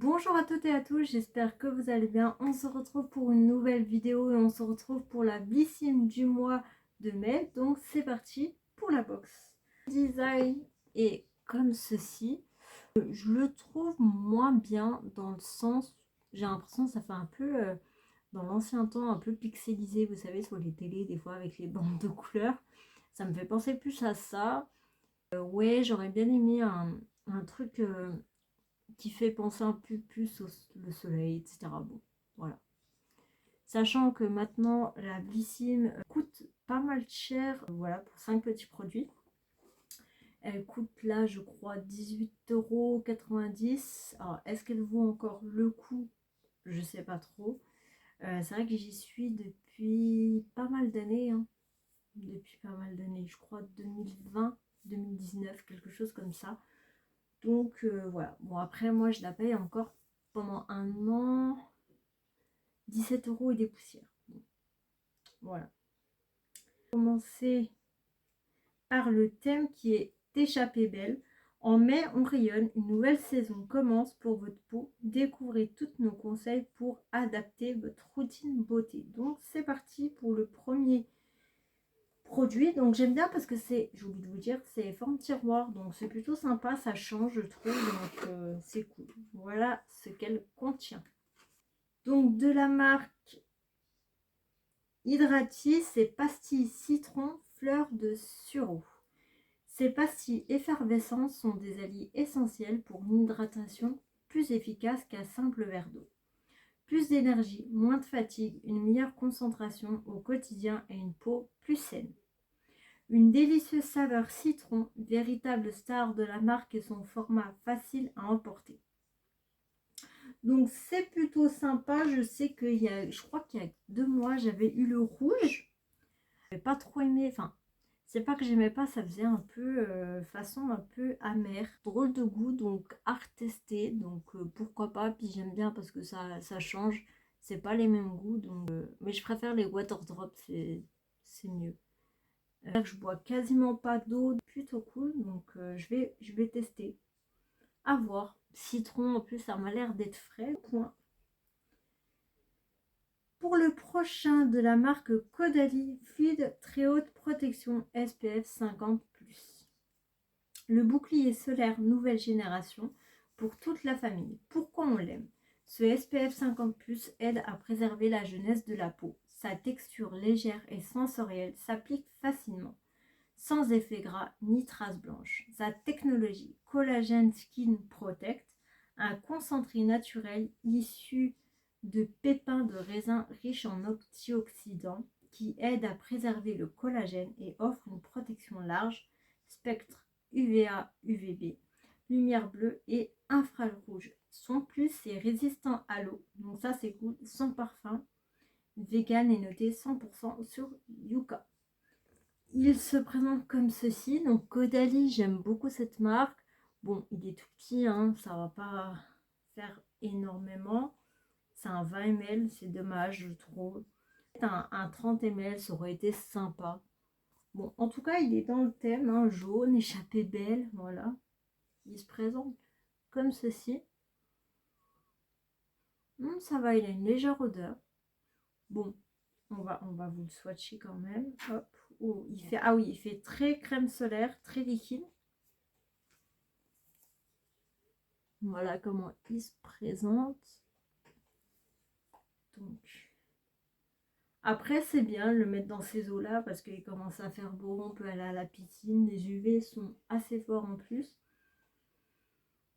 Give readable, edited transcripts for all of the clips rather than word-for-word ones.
Bonjour à toutes et à tous, j'espère que vous allez bien. On se retrouve pour une nouvelle vidéo et on se retrouve pour la Blissim du mois de mai. Donc c'est parti pour la box. Le design est comme ceci. Je le trouve moins bien dans le sens, j'ai l'impression que ça fait un peu, dans l'ancien temps, un peu pixelisé, vous savez, sur les télés, des fois avec les bandes de couleurs. Ça me fait penser plus à ça. Ouais, j'aurais bien aimé un truc... qui fait penser un peu plus au le soleil, etc. Bon, voilà. Sachant que maintenant, la Blissim coûte pas mal cher, voilà, pour 5 petits produits. Elle coûte là, je crois, 18,90 €. Alors, est-ce qu'elle vaut encore le coup? Je sais pas trop. C'est vrai que j'y suis depuis pas mal d'années, hein. Depuis pas mal d'années, je crois 2020, 2019, quelque chose comme ça. Donc voilà. Bon, après, moi, je la paye encore pendant un an, 17 € et des poussières. Bon, voilà. Commencer par le thème qui est Échappée belle. En mai, on rayonne. Une nouvelle saison commence pour votre peau. Découvrez tous nos conseils pour adapter votre routine beauté. Donc, c'est parti pour le premier produit. Donc, j'aime bien parce que c'est, j'ai oublié de vous dire, c'est forme tiroir. Donc, c'est plutôt sympa. Ça change, je trouve. Donc, c'est cool. Voilà ce qu'elle contient. Donc, de la marque Hydratis, c'est pastilles citron, fleurs de sureau. Ces pastilles effervescentes sont des alliés essentiels pour une hydratation plus efficace qu'un simple verre d'eau. Plus d'énergie, moins de fatigue, une meilleure concentration au quotidien et une peau plus saine. Une délicieuse saveur citron, véritable star de la marque et son format facile à emporter. Donc c'est plutôt sympa. Je sais qu'il y a, je crois qu'il y a 2 mois, j'avais eu le rouge. J'avais pas trop aimé, enfin, c'est pas que j'aimais pas, ça faisait un peu façon un peu amère, drôle de goût, donc à retester, donc pourquoi pas. Puis j'aime bien parce que ça change, c'est pas les mêmes goûts, donc mais je préfère les water drops, c'est mieux. Je bois quasiment pas d'eau, plutôt cool, donc je vais tester, à voir. Citron en plus, ça m'a l'air d'être frais. Point. Pour le prochain, de la marque Caudalie, fluide très haute protection SPF 50+. Le bouclier solaire nouvelle génération pour toute la famille. Pourquoi on l'aime? Ce SPF 50+ aide à préserver la jeunesse de la peau. Sa texture légère et sensorielle s'applique facilement, sans effet gras ni traces blanches. Sa technologie Collagen Skin Protect, un concentré naturel issu de pépins de raisin riches en antioxydants qui aide à préserver le collagène et offre une protection large, spectre UVA, UVB, lumière bleue et infrarouge. Son plus, c'est résistant à l'eau, donc ça c'est cool, sans parfum, vegan et noté 100% sur Yuka. Il se présente comme ceci. Donc Caudalie, j'aime beaucoup cette marque. Bon, il est tout petit, hein, ça va pas faire énormément. C'est un 20 ml, c'est dommage, je trouve. Un 30 ml, ça aurait été sympa. Bon, en tout cas, il est dans le thème, hein, jaune, échappée belle, voilà. Il se présente comme ceci. Ça va, il a une légère odeur. Bon, on va vous le swatcher quand même. Hop. Oh, il fait, ah oui, il fait très crème solaire, très liquide. Voilà comment il se présente. Donc, après, c'est bien de le mettre dans ces eaux-là parce qu'il commence à faire beau, on peut aller à la piscine. Les UV sont assez forts en plus.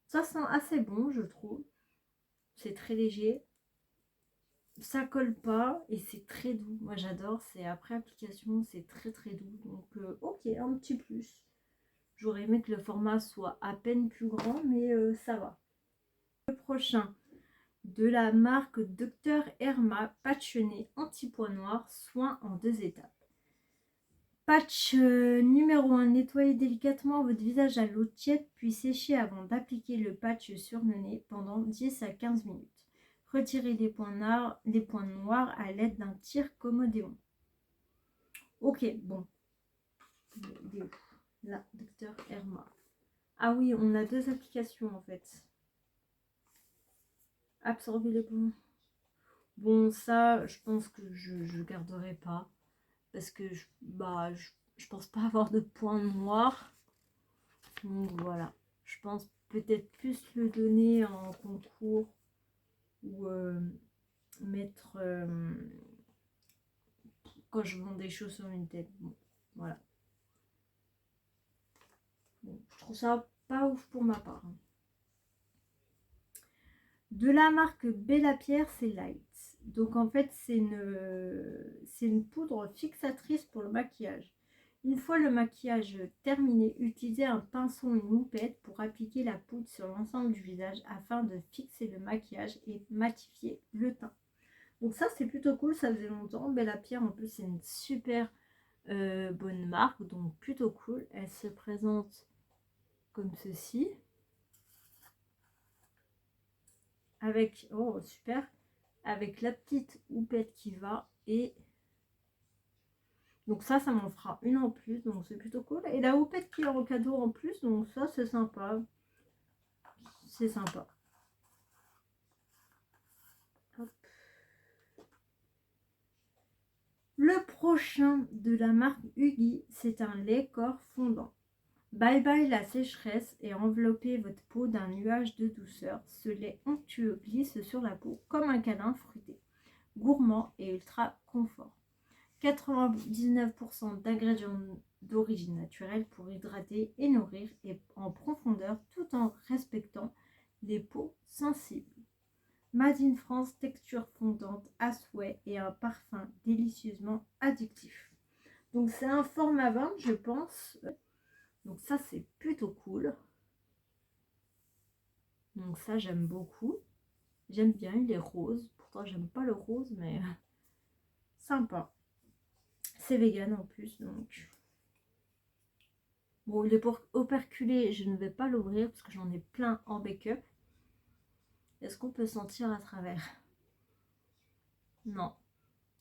Ça sent assez bon, je trouve. C'est très léger. Ça colle pas et c'est très doux. Moi, j'adore. C'est après application, c'est très très doux. Donc, ok, un petit plus. J'aurais aimé que le format soit à peine plus grand, mais ça va. Le prochain, de la marque Dr Herma, patch nez anti-poids noir, soin en 2 étapes. Patch numéro 1, nettoyez délicatement votre visage à l'eau tiède puis séchez avant d'appliquer le patch sur le nez pendant 10 à 15 minutes. Retirez les points noirs à l'aide d'un tire commodéon. Ok, bon. Là, Dr Herma. Ah oui, on a 2 applications en fait. Absorber les points. Bon, ça, je pense que je garderai pas. Parce que je pense pas avoir de points noirs. Donc voilà. Je pense peut-être plus le donner en concours. Ou mettre... quand je vends des choses sur une tête. Bon, voilà. Bon, je trouve ça pas ouf pour ma part. De la marque Bella Pierre, c'est Light. Donc en fait, c'est une poudre fixatrice pour le maquillage. Une fois le maquillage terminé, utilisez un pinceau ou une houppette pour appliquer la poudre sur l'ensemble du visage afin de fixer le maquillage et matifier le teint. Donc ça, c'est plutôt cool, ça faisait longtemps. Bella Pierre, en plus, c'est une super bonne marque, donc plutôt cool. Elle se présente comme ceci. Avec, oh super, avec la petite houppette qui va. Et donc ça m'en fera une en plus, donc c'est plutôt cool. Et la houppette qui est en cadeau en plus, donc ça c'est sympa. C'est sympa. Hop. Le prochain de la marque Huggy, c'est un lait corps fondant. Bye bye la sécheresse et enveloppez votre peau d'un nuage de douceur. Ce lait onctueux glisse sur la peau comme un câlin fruité, gourmand et ultra confort. 99% d'ingrédients d'origine naturelle pour hydrater et nourrir et en profondeur tout en respectant les peaux sensibles. Made in France, texture fondante à souhait et un parfum délicieusement addictif. Donc c'est un format 20 je pense. Donc ça c'est plutôt cool. Donc ça j'aime beaucoup. J'aime bien, il est rose. Pourtant j'aime pas le rose mais sympa. C'est vegan en plus donc. Bon, il est pour operculé, je ne vais pas l'ouvrir parce que j'en ai plein en backup. Est-ce qu'on peut sentir à travers? Non,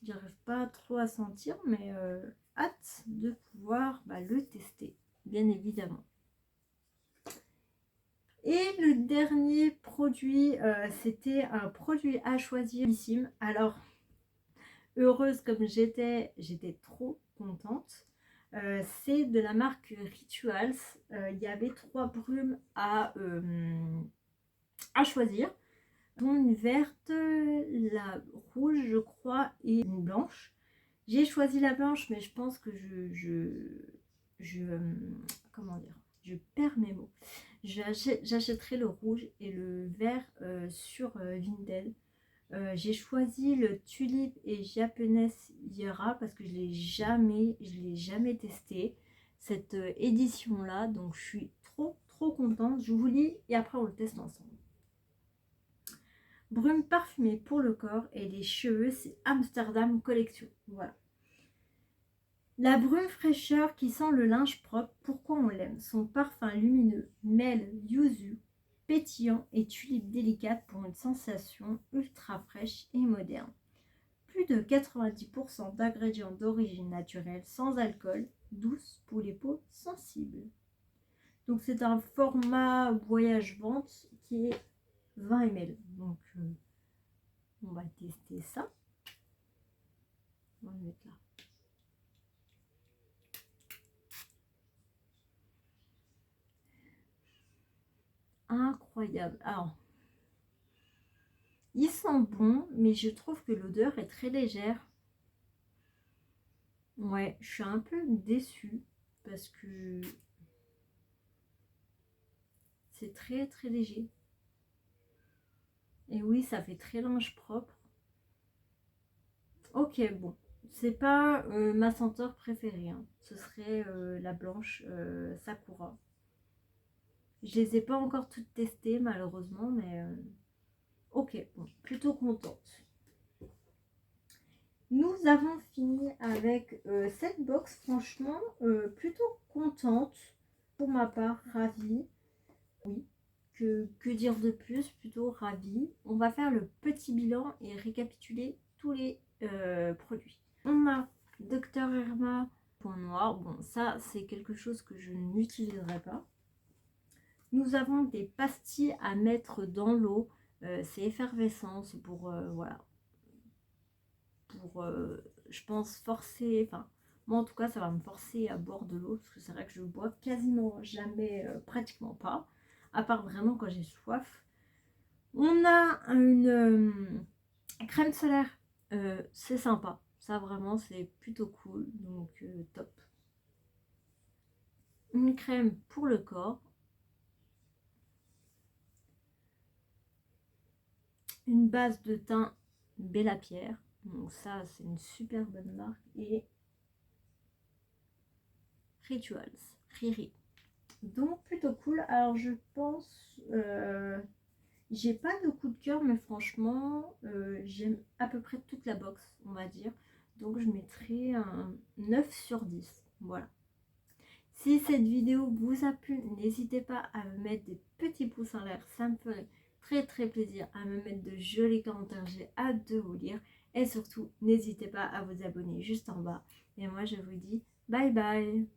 j'arrive pas trop à sentir, mais hâte de pouvoir le tester, bien évidemment. Et le dernier produit, c'était un produit à choisir. Alors, heureuse comme j'étais trop contente. C'est de la marque Rituals. Il y avait 3 brumes à choisir, dont une verte, la rouge je crois et une blanche. J'ai choisi la blanche mais je pense que comment dire, je perds mes mots. J'achèterai le rouge et le vert sur Vinted. J'ai choisi le Tulipe et Japanese Yera parce que je l'ai jamais testé cette édition là, donc je suis trop contente. Je vous lis et après on le teste ensemble. Brume parfumée pour le corps et les cheveux, c'est Amsterdam Collection. Voilà. La brume fraîcheur qui sent le linge propre, pourquoi on l'aime? Son parfum lumineux mêle yuzu, pétillant et tulipe délicate pour une sensation ultra fraîche et moderne. Plus de 90% d'ingrédients d'origine naturelle, sans alcool, douce pour les peaux sensibles. Donc c'est un format voyage-vente qui est 20 ml. Donc on va tester ça. On va le mettre là. Incroyable. Alors, ils sont bons, mais je trouve que l'odeur est très légère. Ouais, je suis un peu déçue parce que c'est très léger. Et oui, ça fait très linge propre. Ok, bon. C'est pas ma senteur préférée. Hein. Ce serait la blanche Sakura. Je les ai pas encore toutes testées malheureusement, mais ok, bon, plutôt contente. Nous avons fini avec cette box, franchement, plutôt contente. Pour ma part, ravie. Oui, que dire de plus, plutôt ravie. On va faire le petit bilan et récapituler tous les produits. On a Dr Herma point noir. Bon, ça, c'est quelque chose que je n'utiliserai pas. Nous avons des pastilles à mettre dans l'eau c'est effervescent, c'est pour, voilà, pour, je pense, forcer, enfin, moi en tout cas, ça va me forcer à boire de l'eau, parce que c'est vrai que je bois quasiment jamais, pratiquement pas, à part vraiment quand j'ai soif. On a une crème solaire, c'est sympa, ça vraiment, c'est plutôt cool, donc top. Une crème pour le corps, une base de teint Bella Pierre, donc ça c'est une super bonne marque, et Rituals, Riri. Donc plutôt cool. Alors je pense, j'ai pas de coup de cœur, mais franchement, j'aime à peu près toute la box, on va dire. Donc je mettrai un 9 sur 10. Voilà. Si cette vidéo vous a plu, n'hésitez pas à me mettre des petits pouces en l'air. Ça me ferait très plaisir, à me mettre de jolis commentaires. J'ai hâte de vous lire. Et surtout, n'hésitez pas à vous abonner juste en bas. Et moi, je vous dis bye bye.